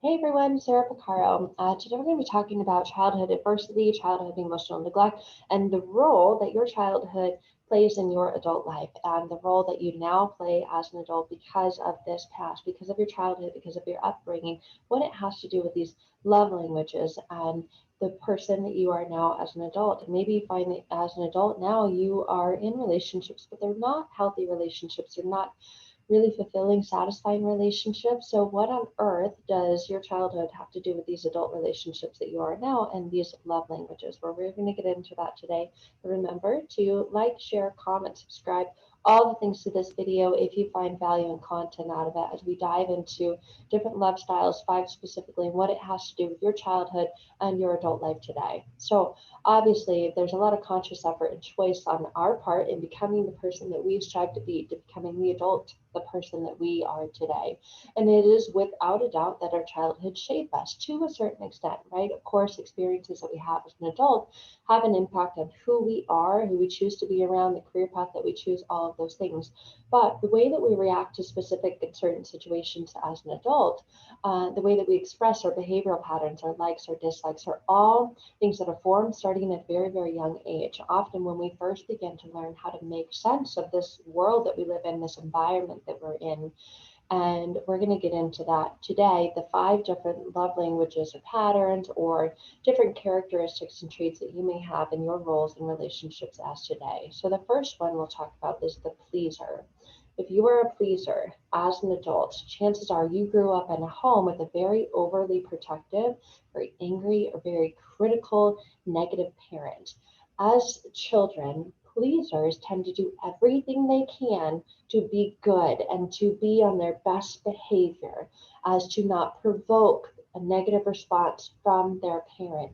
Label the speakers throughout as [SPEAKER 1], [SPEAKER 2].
[SPEAKER 1] Hey everyone, Sarah Pacaro. Today we're going to be talking about childhood adversity, childhood emotional neglect, and the role that your childhood plays in your adult life, and the role that you now play as an adult because of this past, because of your childhood, because of your upbringing, what it has to do with these love languages and the person that you are now as an adult. And maybe you find that as an adult now you are in relationships, but they're not healthy relationships. They're not really fulfilling, satisfying relationships. So, what on earth does your childhood have to do with these adult relationships that you are now and these love languages? Well, we're going to get into that today. Remember to like, share, comment, subscribe, all the things to this video if you find value and content out of it as we dive into different love styles, five specifically, and what it has to do with your childhood and your adult life today. So, obviously, there's a lot of conscious effort and choice on our part in becoming the person that we strive to becoming the adult, the person that we are today. And it is without a doubt that our childhood shape us to a certain extent, right? Of course, experiences that we have as an adult have an impact on who we are, who we choose to be around, the career path that we choose, all of those things. But the way that we react to specific and certain situations as an adult, the way that we express our behavioral patterns, our likes, our dislikes, are all things that are formed starting at a very, very young age. Often, when we first begin to learn how to make sense of this world that we live in, this environment that we're in, and we're going to get into that today, the five different love languages or patterns or different characteristics and traits that you may have in your roles and relationships as today. So, the first one we'll talk about is the pleaser. If you are a pleaser as an adult, chances are you grew up in a home with a very overly protective, very angry, or very critical, negative parent. As children, pleasers tend to do everything they can to be good and to be on their best behavior, as to not provoke a negative response from their parent.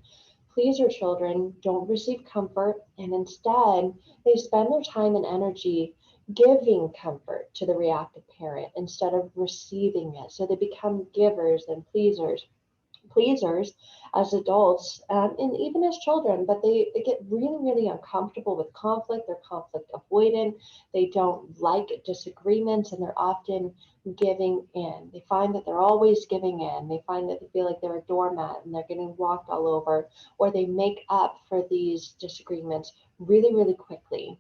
[SPEAKER 1] Pleaser children don't receive comfort, and instead they spend their time and energy giving comfort to the reactive parent instead of receiving it. So they become givers and pleasers as adults and even as children, but they get really, really uncomfortable with conflict. They're conflict avoidant. They don't like disagreements and they're often giving in. They find that they're always giving in. They find that they feel like they're a doormat and they're getting walked all over, or they make up for these disagreements really, really quickly.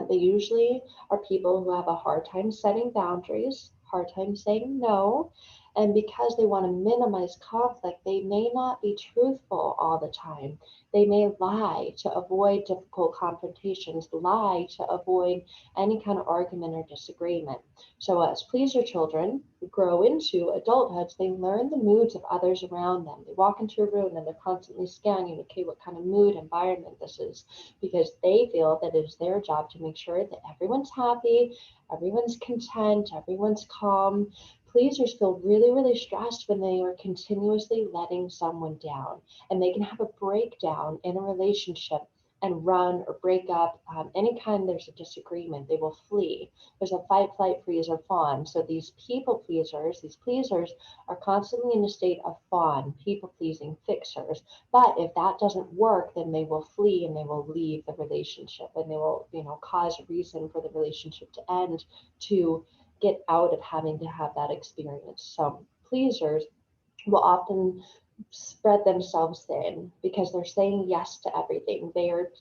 [SPEAKER 1] They usually are people who have a hard time setting boundaries, hard time saying no, and because they want to minimize conflict, they may not be truthful all the time. They may lie to avoid difficult confrontations, lie to avoid any kind of argument or disagreement. So, as pleaser children grow into adulthood, they learn the moods of others around them. They walk into a room and they're constantly scanning, okay, what kind of mood environment this is, because they feel that it is their job to make sure that everyone's happy, everyone's content, everyone's calm. Pleasers feel really, really stressed when they are continuously letting someone down, and they can have a breakdown in a relationship and run or break up. Anytime there's a disagreement, they will flee. There's a fight, flight, freeze, or fawn. So these people pleasers, these pleasers are constantly in a state of fawn, people pleasing fixers. But if that doesn't work, then they will flee and they will leave the relationship, and they will, cause a reason for the relationship to end to get out of having to have that experience. So pleasers will often spread themselves thin because they're saying yes to everything. They're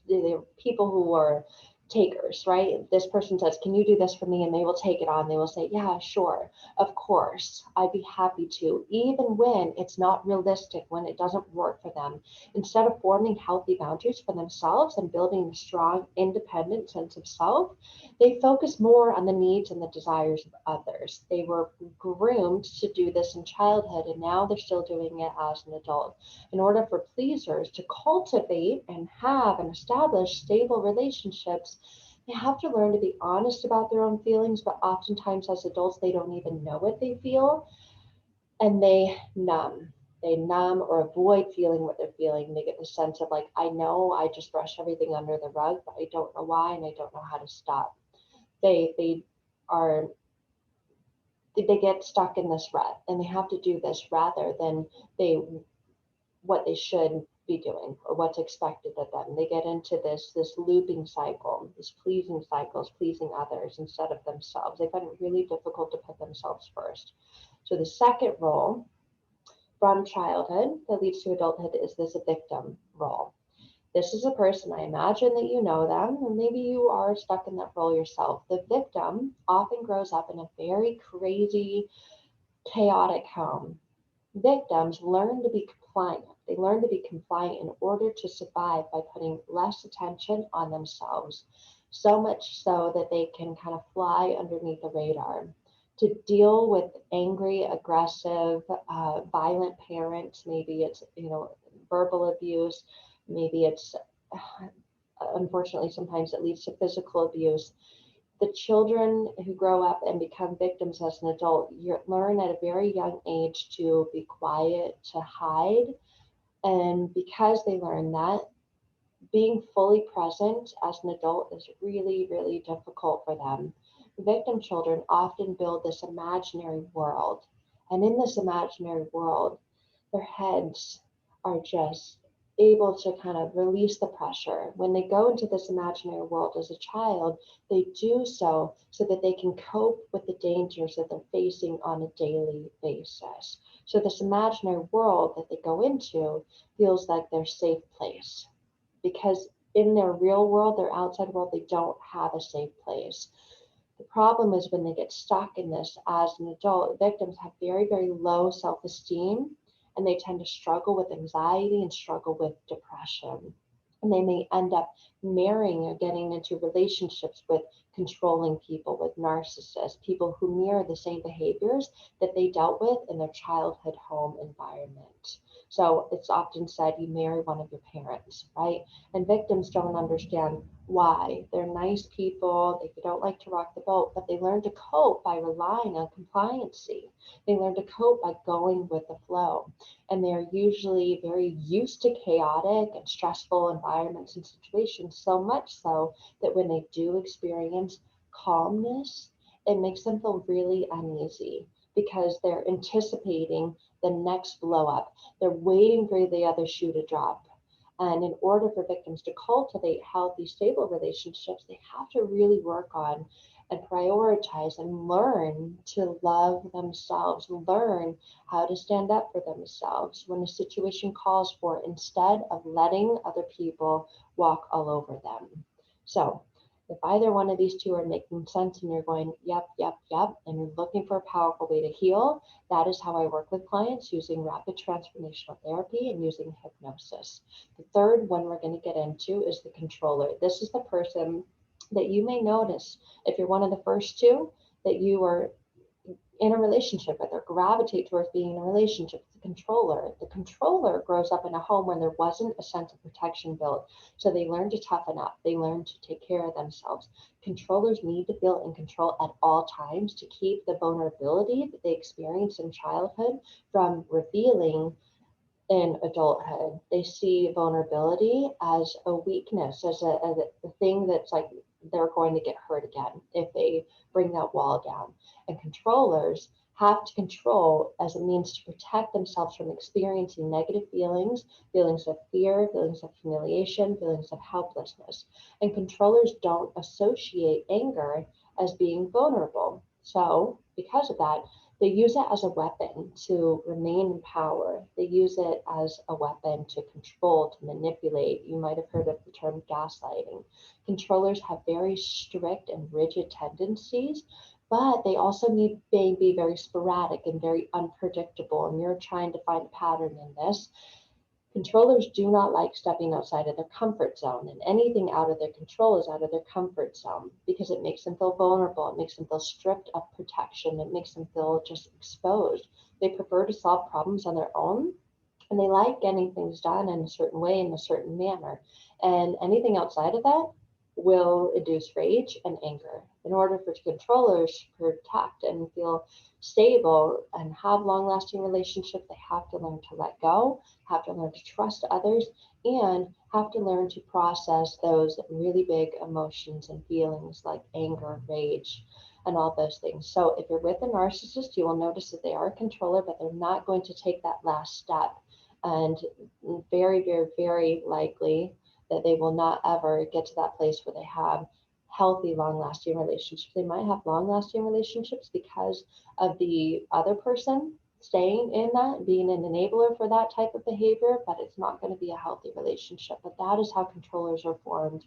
[SPEAKER 1] people who are takers, right? This person says, "Can you do this for me?" And they will take it on. They will say, "Yeah, sure, of course, I'd be happy to," even when it's not realistic, when it doesn't work for them. Instead of forming healthy boundaries for themselves and building a strong, independent sense of self, they focus more on the needs and the desires of others. They were groomed to do this in childhood, and now they're still doing it as an adult. In order for pleasers to cultivate and have and establish stable relationships, they have to learn to be honest about their own feelings, but oftentimes as adults, they don't even know what they feel, and they numb. They numb or avoid feeling what they're feeling. They get the sense of, like, I know I just brush everything under the rug, but I don't know why and I don't know how to stop. They are they get stuck in this rut and they have to do this rather than they what they should be doing or what's expected of them. They get into this looping cycle, this pleasing cycles, pleasing others instead of themselves. They find it really difficult to put themselves first. So the second role from childhood that leads to adulthood is this victim role. This is a person, I imagine that you know them, or maybe you are stuck in that role yourself. The victim often grows up in a very crazy, chaotic home. Victims learn to be compliant. They learn to be compliant in order to survive by putting less attention on themselves, so much so that they can kind of fly underneath the radar. To deal with angry, aggressive, violent parents, maybe it's, verbal abuse, maybe it's, unfortunately, sometimes it leads to physical abuse. The children who grow up and become victims as an adult, you learn at a very young age to be quiet, to hide. And because they learn that, being fully present as an adult is really, really difficult for them. Victim children often build this imaginary world. And in this imaginary world, their heads are just able to kind of release the pressure. When they go into this imaginary world as a child, they do so that they can cope with the dangers that they're facing on a daily basis. So this imaginary world that they go into feels like their safe place, because in their real world, their outside world, they don't have a safe place. The problem is when they get stuck in this as an adult, victims have very, very low self esteem, and they tend to struggle with anxiety and struggle with depression. And they may end up marrying or getting into relationships with controlling people, with narcissists, people who mirror the same behaviors that they dealt with in their childhood home environment. So it's often said you marry one of your parents, right? And victims don't understand why. They're nice people, they don't like to rock the boat, but they learn to cope by relying on compliancy. They learn to cope by going with the flow. And they're usually very used to chaotic and stressful environments and situations, so much so that when they do experience calmness, it makes them feel really uneasy because they're anticipating the next blow up. They're waiting for the other shoe to drop. And in order for victims to cultivate healthy, stable relationships, they have to really work on and prioritize and learn to love themselves, learn how to stand up for themselves when a situation calls for it, instead of letting other people walk all over them. So, if either one of these two are making sense and you're going, yep, yep, yep, and you're looking for a powerful way to heal, that is how I work with clients, using rapid transformational therapy and using hypnosis. The third one we're going to get into is the controller. This is the person that you may notice, if you're one of the first two, that you are in a relationship with or gravitate towards being in a relationship with the controller. The controller grows up in a home where there wasn't a sense of protection built. So they learn to toughen up. They learn to take care of themselves. Controllers need to feel in control at all times to keep the vulnerability that they experience in childhood from revealing in adulthood. They see vulnerability as a weakness, as a thing that's like they're going to get hurt again if they bring that wall down. And controllers have to control as a means to protect themselves from experiencing negative feelings, feelings of fear, feelings of humiliation, feelings of helplessness. And controllers don't associate anger as being vulnerable. So, because of that, they use it as a weapon to remain in power. They use it as a weapon to control, to manipulate. You might have heard of the term gaslighting. Controllers have very strict and rigid tendencies, but they also may be very sporadic and very unpredictable. And you're trying to find a pattern in this. Controllers do not like stepping outside of their comfort zone, and anything out of their control is out of their comfort zone because it makes them feel vulnerable. It makes them feel stripped of protection. It makes them feel just exposed. They prefer to solve problems on their own, and they like getting things done in a certain way, in a certain manner. And anything outside of that will induce rage and anger. In order for controllers to protect and feel stable and have long lasting relationships, they have to learn to let go, have to learn to trust others, and have to learn to process those really big emotions and feelings like anger, rage, and all those things. So if you're with a narcissist, you will notice that they are a controller, but they're not going to take that last step. And very, very, very likely that they will not ever get to that place where they have healthy, long lasting relationships. They might have long lasting relationships because of the other person staying in that, being an enabler for that type of behavior, but it's not going to be a healthy relationship. But that is how controllers are formed.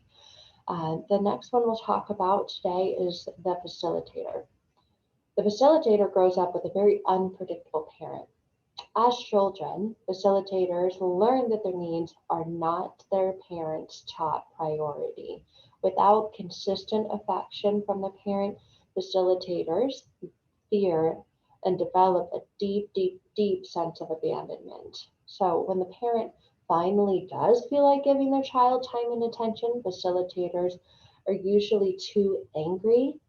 [SPEAKER 1] The next one we'll talk about today is the facilitator. The facilitator grows up with a very unpredictable parent. As children, facilitators learn that their needs are not their parents' top priority. Without consistent affection from the parent, facilitators fear and develop a deep, deep, deep sense of abandonment. So when the parent finally does feel like giving their child time and attention, facilitators are usually too angry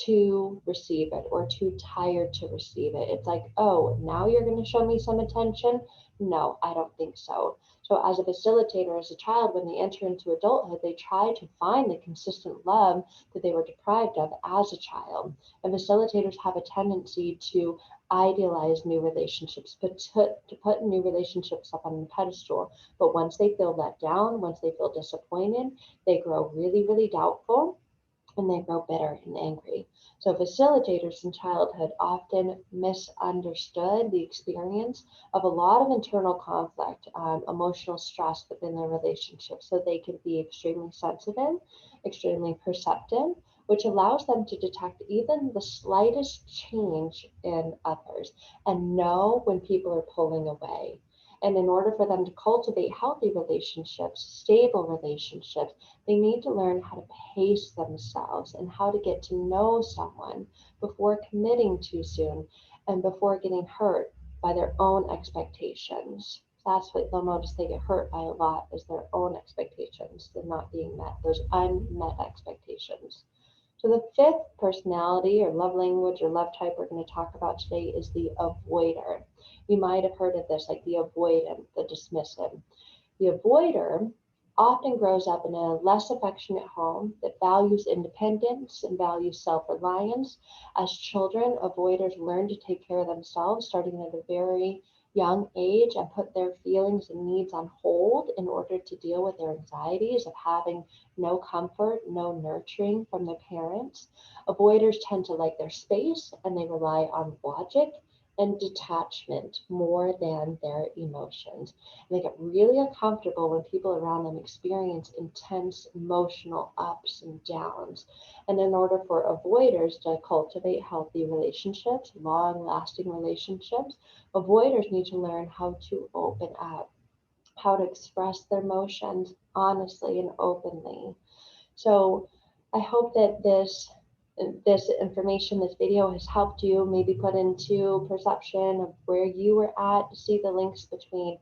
[SPEAKER 1] to receive it or too tired to receive it. It's like, oh, now you're going to show me some attention? No, I don't think so. So, as a facilitator, as a child, when they enter into adulthood, they try to find the consistent love that they were deprived of as a child. And facilitators have a tendency to idealize new relationships, to put new relationships up on the pedestal. But once they feel let down, once they feel disappointed, they grow really, really doubtful and they grow bitter and angry. So facilitators in childhood often misunderstood the experience of a lot of internal conflict, emotional stress within their relationships. So they can be extremely sensitive, extremely perceptive, which allows them to detect even the slightest change in others and know when people are pulling away. And in order for them to cultivate healthy relationships, stable relationships, they need to learn how to pace themselves and how to get to know someone before committing too soon and before getting hurt by their own expectations. That's what they'll notice they get hurt by a lot is their own expectations. They're not being met, those unmet expectations. So the fifth personality or love language or love type we're going to talk about today is the avoider. You might have heard of this, like the avoidant, the dismissive. The avoider often grows up in a less affectionate home that values independence and values self-reliance. As children, avoiders learn to take care of themselves starting at a very young age and put their feelings and needs on hold in order to deal with their anxieties of having no comfort, no nurturing from their parents. Avoiders tend to like their space and they rely on logic and detachment more than their emotions. And they get really uncomfortable when people around them experience intense emotional ups and downs. And in order for avoiders to cultivate healthy relationships, long lasting relationships, avoiders need to learn how to open up, how to express their emotions honestly and openly. So I hope that this information, this video has helped you maybe put into perception of where you were at, see the links between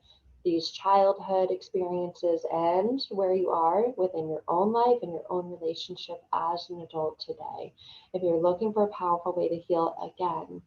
[SPEAKER 1] these childhood experiences and where you are within your own life and your own relationship as an adult today. If you're looking for a powerful way to heal, again,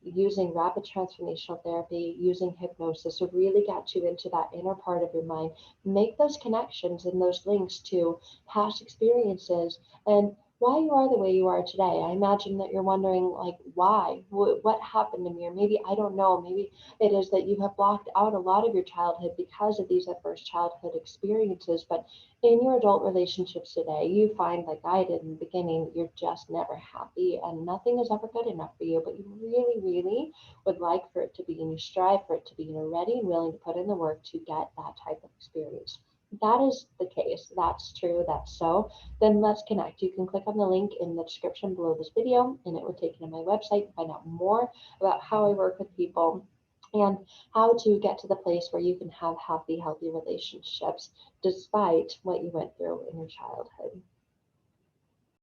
[SPEAKER 1] using rapid transformational therapy, using hypnosis to really get you into that inner part of your mind, make those connections and those links to past experiences and why you are the way you are today. I imagine that you're wondering, like, why? What happened to me? Or maybe, I don't know, maybe it is that you have blocked out a lot of your childhood because of these adverse childhood experiences. But in your adult relationships today, you find, like I did in the beginning, you're just never happy and nothing is ever good enough for you. But you really, really would like for it to be, and you strive for it to be, and you're ready and willing to put in the work to get that type of experience. That is the case. That's true. That's so. Then let's connect. You can click on the link in the description below this video and it will take you to my website to find out more about how I work with people and how to get to the place where you can have healthy relationships despite what you went through in your childhood.